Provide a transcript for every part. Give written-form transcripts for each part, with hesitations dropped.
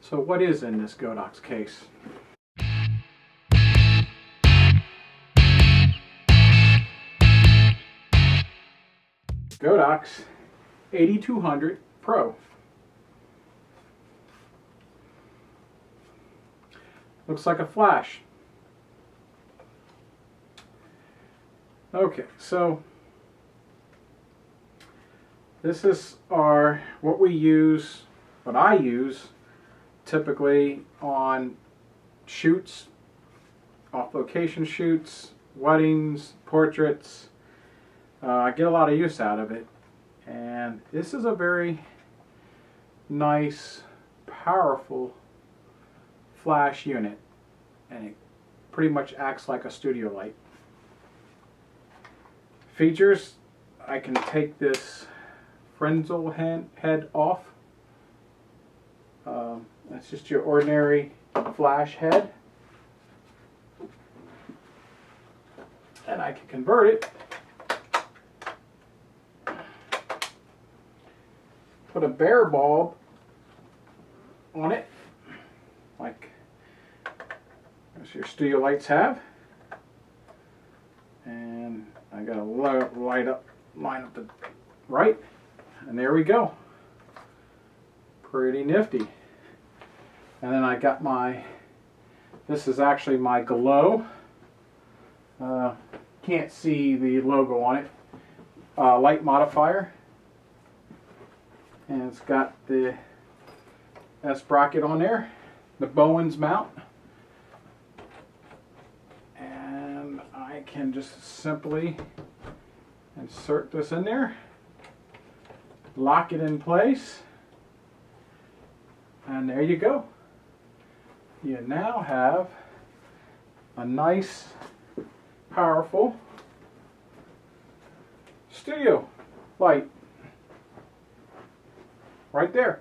So what is in this Godox case? Godox AD200 Pro. Looks like a flash. Okay, so this is what I use typically on shoots, off-location shoots, weddings, portraits. I get a lot of use out of it, and this is a very nice, powerful flash unit, and it pretty much acts like a studio light. Features: I can take this Frenzel head off. That's just your ordinary flash head, and I can convert it, put a bare bulb on it, like as your studio lights have, and I got a line up the right, and there we go. Pretty nifty. And then I got this is actually my glow. Can't see the logo on it. Light modifier. And it's got the S-bracket on there. The Bowens mount. And I can just simply insert this in there. Lock it in place. And there you go. You now have a nice, powerful studio light right there.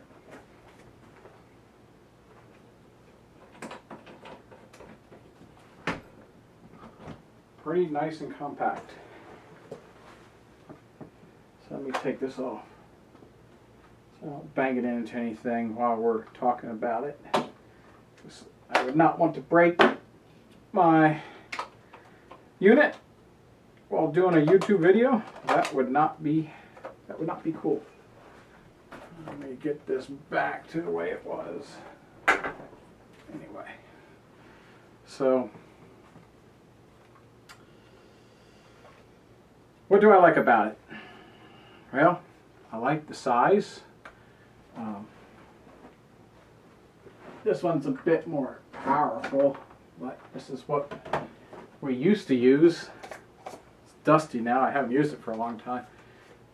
Pretty nice and compact. So let me take this off. So don't bang it into anything while we're talking about it. I would not want to break my unit while doing a YouTube video. That would not be cool. Let me get this back to the way it was. Anyway, so what do I like about it? Well, I like the size. This one's a bit more powerful, but this is what we used to use. It's dusty now. I haven't used it for a long time.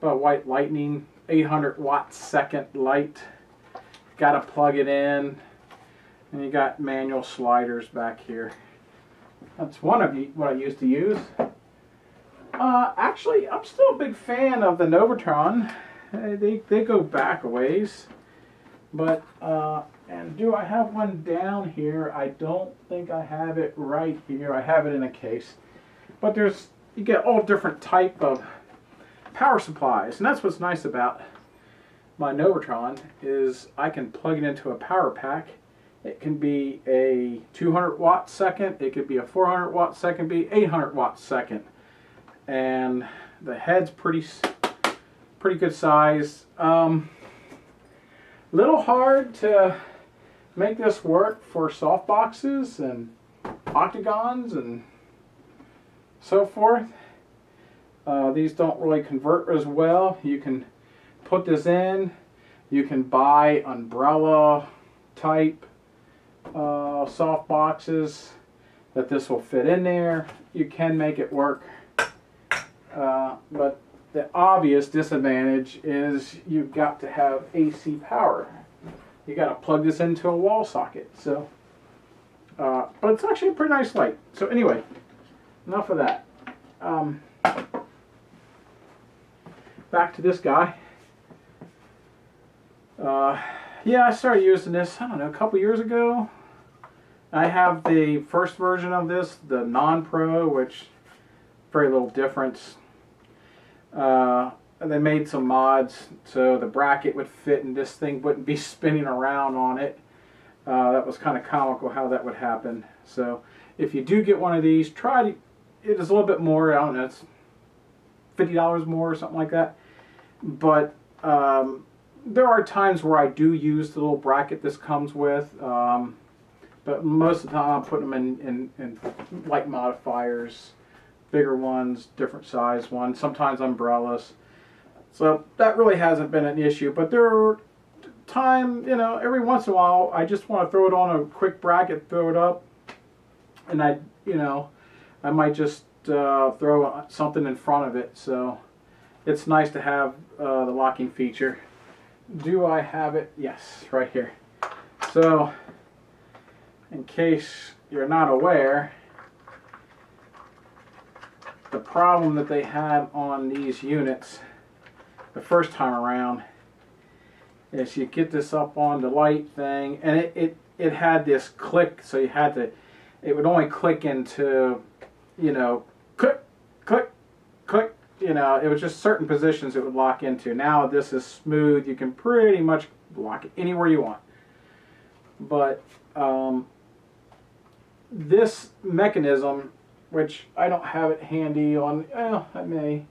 But White Lightning 800 watt second light. Got to plug it in, and you got manual sliders back here. That's one of what I used to use. Actually, I'm still a big fan of the Novotron. They go back a ways, but and do I have one down here? I don't think I have it right here. I have it in a case, but you get all different type of power supplies, and that's what's nice about my Novotron is I can plug it into a power pack. It can be a 200 watt second, it could be a 400 watt second, be 800 watt second, and the head's pretty good size. Little hard to make this work for soft boxes and octagons and so forth. These don't really convert as well. You can put this in. You can buy umbrella type soft boxes that this will fit in there. You can make it work. But the obvious disadvantage is you've got to have AC power. You got to plug this into a wall socket. So, but it's actually a pretty nice light. So anyway, enough of that. Back to this guy. Yeah, I started using this, I don't know, a couple years ago. I have the first version of this, the non-pro, which very little difference. They made some mods so the bracket would fit and this thing wouldn't be spinning around on it. That was kind of comical how that would happen. So if you do get one of these, try to, it is a little bit more, I don't know, it's $50 more or something like that. But there are times where I do use the little bracket this comes with. But most of the time I'm putting them in light modifiers, bigger ones, different size ones, sometimes umbrellas. So that really hasn't been an issue. But there are times, you know, every once in a while I just want to throw it on a quick bracket, throw it up, and I might just throw something in front of it. So it's nice to have the locking feature. Do I have it? Yes, right here. So in case you're not aware, the problem that they had on these units the first time around is you get this up on the light thing, and it had this click, so you had to, it would only click into, you know, click, click, click, you know, it was just certain positions it would lock into. Now this is smooth, you can pretty much lock it anywhere you want. But this mechanism, which I don't have it handy on, well, I may,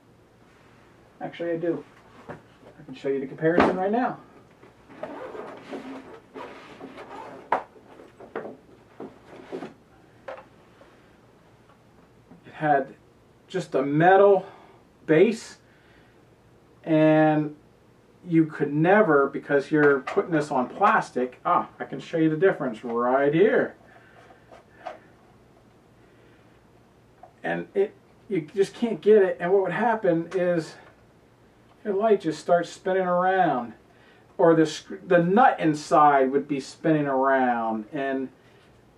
actually I do. I can show you the comparison right now. It had just a metal base, and you could never, because you're putting this on plastic, I can show you the difference right here. And you just can't get it, and what would happen is your light just starts spinning around, or the nut inside would be spinning around, and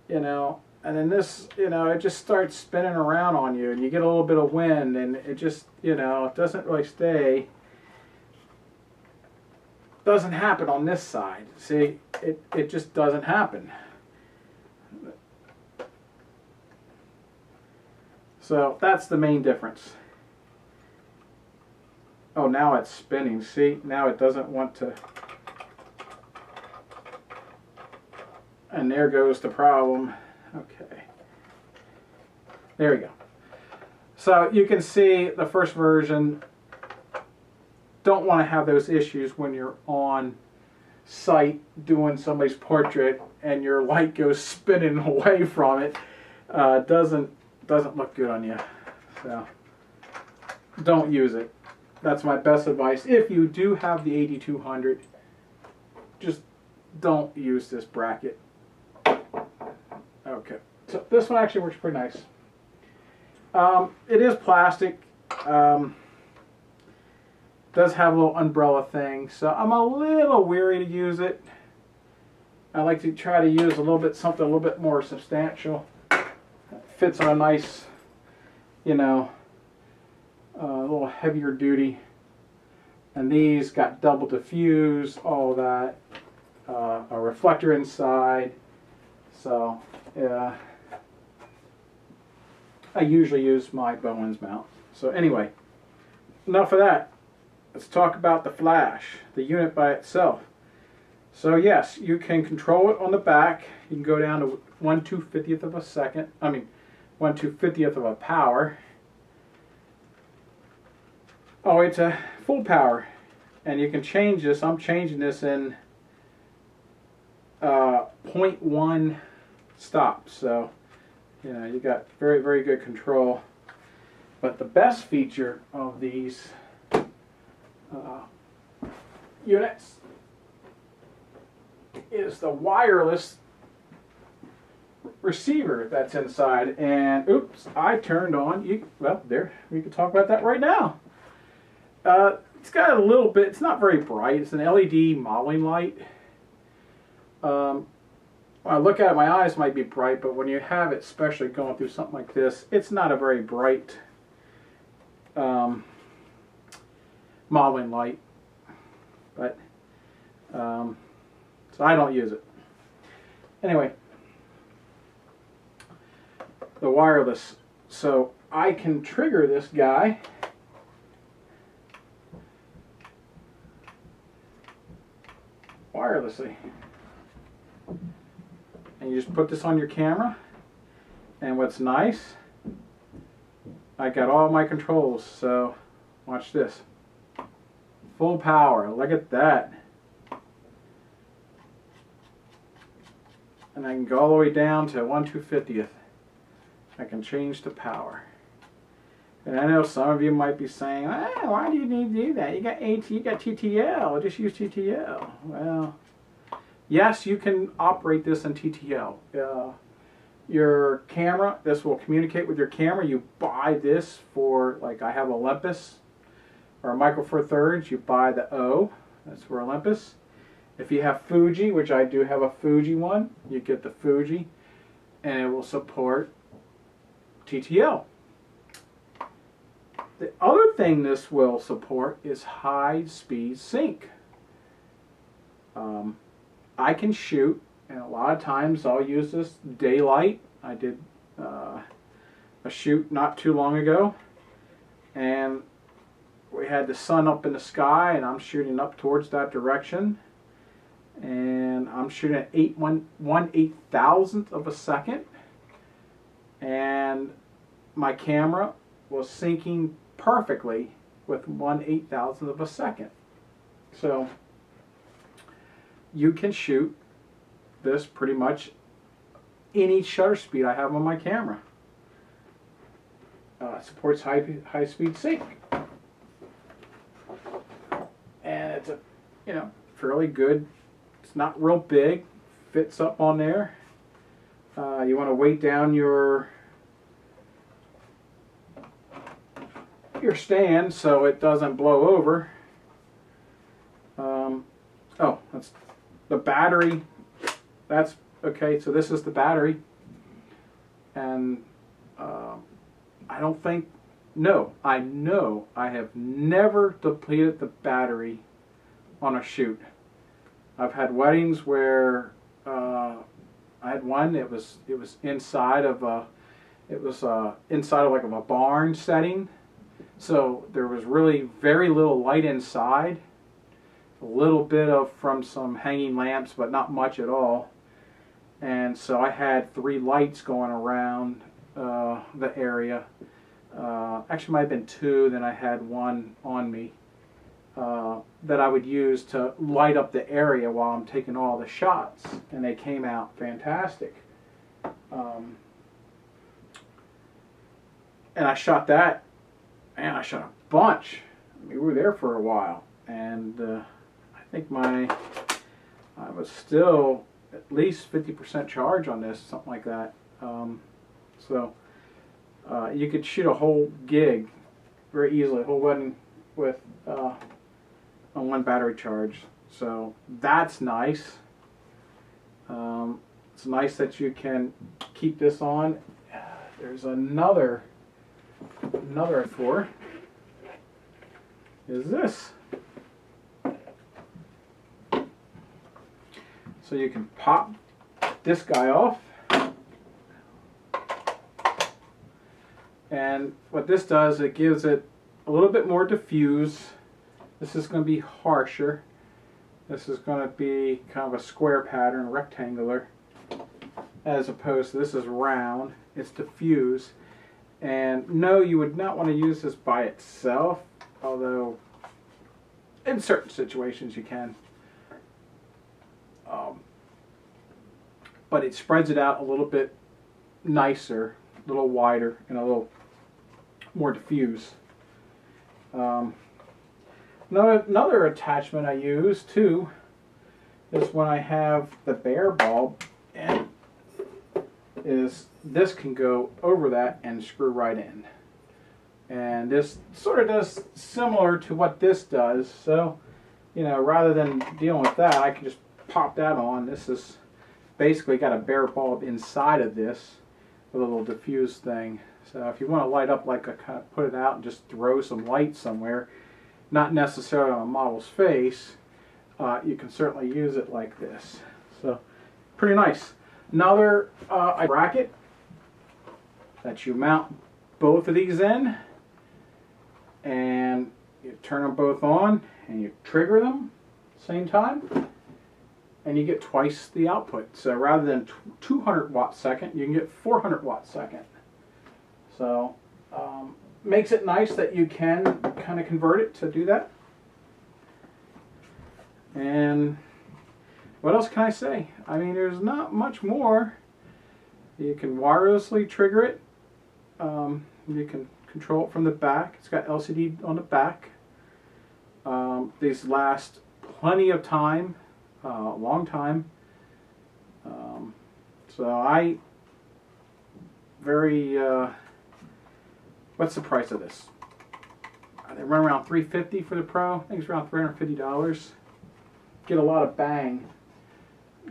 you know, and then this, you know, it just starts spinning around on you, and you get a little bit of wind, and it just, you know, it doesn't really stay. Doesn't happen on this side. See, it just doesn't happen. So that's the main difference. Oh, now it's spinning. See, now it doesn't want to. And there goes the problem. Okay. There we go. So you can see the first version, don't want to have those issues when you're on site doing somebody's portrait and your light goes spinning away from it. Doesn't look good on you. So don't use it. That's my best advice. If you do have the AD200, just don't use this bracket. Okay, so this one actually works pretty nice. It is plastic. Does have a little umbrella thing, so I'm a little weary to use it. I like to try to use something a little bit more substantial. Fits on a nice, you know, a little heavier duty. And these got double diffuse, all that, a reflector inside. So yeah, I usually use my Bowens mount. So anyway, enough of that. Let's talk about the flash, the unit by itself. So yes, you can control it on the back. You can go down to 1/250th of a second. I mean, 1/250th of a power. Oh, it's a full power, and you can change this. I'm changing this in 0.1 stops. So you know, you got very, very good control. But the best feature of these units is the wireless receiver that's inside. And oops, I turned on, well, there, we can talk about that right now. It's got a little bit, it's not very bright, it's an LED modeling light. When I look at it, my eyes might be bright, but when you have it, especially going through something like this, it's not a very bright modeling light. But so I don't use it. Anyway, the wireless. So I can trigger this guy wirelessly. and you just put this on your camera. And what's nice, I got all my controls, so watch this. Full power, look at that. And I can go all the way down to 1/250th. I can change the power. And I know some of you might be saying, why do you need to do that? You got TTL, just use TTL. Well, yes, you can operate this in TTL. Your camera, this will communicate with your camera. You buy this for, like I have Olympus or a Micro Four Thirds, you buy the O, that's for Olympus. If you have Fuji, which I do have a Fuji one, you get the Fuji, and it will support TTL. The other thing this will support is high-speed sync. I can shoot, and a lot of times I'll use this daylight. I did a shoot not too long ago, and we had the sun up in the sky, and I'm shooting up towards that direction. And I'm shooting at 1/8,000th of a second, and my camera was syncing perfectly with 1/8,000th of a second. So you can shoot this pretty much any shutter speed I have on my camera. Supports high speed sync, and it's a fairly good. It's not real big, fits up on there. You want to weight down your stand so it doesn't blow over. Oh, that's the battery. That's okay. So this is the battery, and I don't think. No, I know I have never depleted the battery on a shoot. I've had weddings where I had one. It was inside of like a barn setting, so there was really very little light inside. A little bit from some hanging lamps, but not much at all. And so I had 3 lights going around the area. Actually, might have been 2. Then I had one on me. That I would use to light up the area while I'm taking all the shots, and they came out fantastic. And I shot that, and I shot a bunch. I mean, we were there for a while, and I think I was still at least 50% charge on this, something like that. So you could shoot a whole gig very easily, a whole wedding with on one battery charge, so that's nice. It's nice that you can keep this on. There's another for is this. So you can pop this guy off, and what this does, it gives it a little bit more diffuse. This is going to be harsher. This is going to be kind of a square pattern, rectangular, as opposed to this is round. It's diffuse. And no, you would not want to use this by itself, although in certain situations you can. But it spreads it out a little bit nicer, a little wider, and a little more diffuse. Another attachment I use too is when I have the bare bulb, and this can go over that and screw right in. And this sort of does similar to what this does. So, rather than dealing with that, I can just pop that on. This is basically got a bare bulb inside of this with a little diffuse thing. So if you want to light up, like kind of put it out and just throw some light somewhere, not necessarily on a model's face, you can certainly use it like this. So pretty nice. Another bracket that you mount both of these in, and you turn them both on and you trigger them at the same time, and you get twice the output. So rather than 200 watt second, you can get 400 watt second. So makes it nice that you can kind of convert it to do that. And what else can I say? I mean, there's not much more. You can wirelessly trigger it. You can control it from the back. It's got LCD on the back. These last plenty of time, long time. So I very. What's the price of this? They run around $350 for the Pro. I think it's around $350. Get a lot of bang.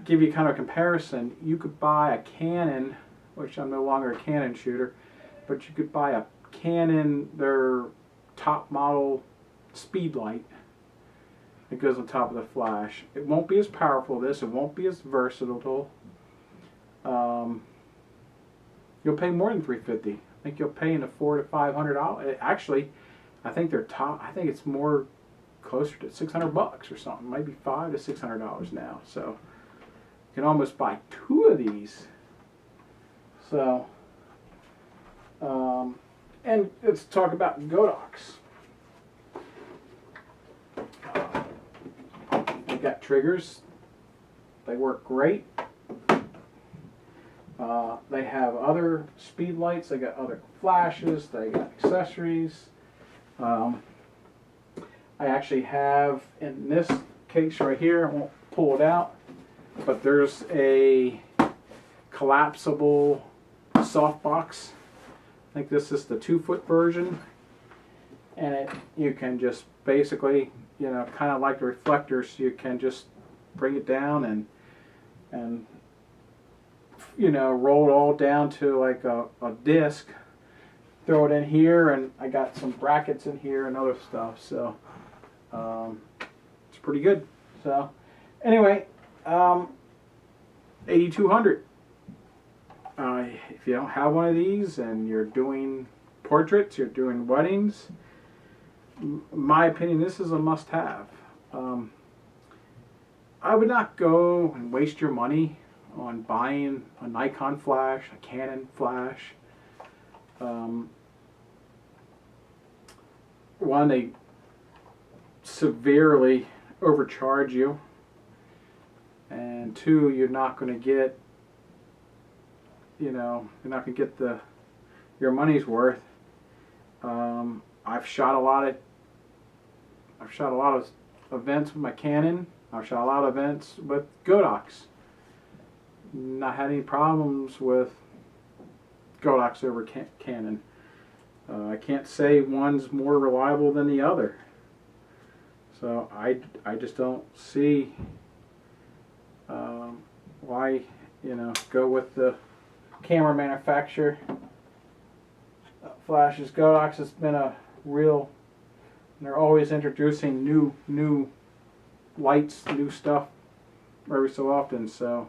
Give you kind of a comparison. You could buy a Canon, which I'm no longer a Canon shooter, but you could buy a Canon, their top model speed light. It goes on top of the flash. It won't be as powerful as this. It won't be as versatile. You'll pay more than $350. I think you'll pay in the $400 to $500. Actually, I think they're top. I think it's more closer to $600 or something. Maybe $500 to $600 now. So you can almost buy two of these. So, and let's talk about Godox. They got triggers. They work great. They have other speed lights. They got other flashes. They got accessories. I actually have in this case right here, I won't pull it out, but there's a collapsible softbox. I think this is the 2-foot version, and you can just basically, you know, kind of like the reflectors, you can just bring it down and you know, roll it all down to like a disc, throw it in here, and I got some brackets in here and other stuff, so it's pretty good. So anyway, AD200. If you don't have one of these and you're doing portraits, you're doing weddings, in my opinion, this is a must-have. I would not go and waste your money on buying a Nikon flash, a Canon flash. One, they severely overcharge you, and two, you're not going to get, you know, you're not going to get your money's worth. I've shot a lot of events with my Canon. I've shot a lot of events with Godox. Not had any problems with Godox over Canon. I can't say one's more reliable than the other. So I just don't see why, you know, go with the camera manufacturer. Flashes. Godox has been a real, they're always introducing new lights, new stuff every so often. So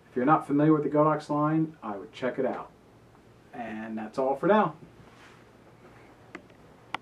if you're not familiar with the Godox line, I would check it out. And that's all for now.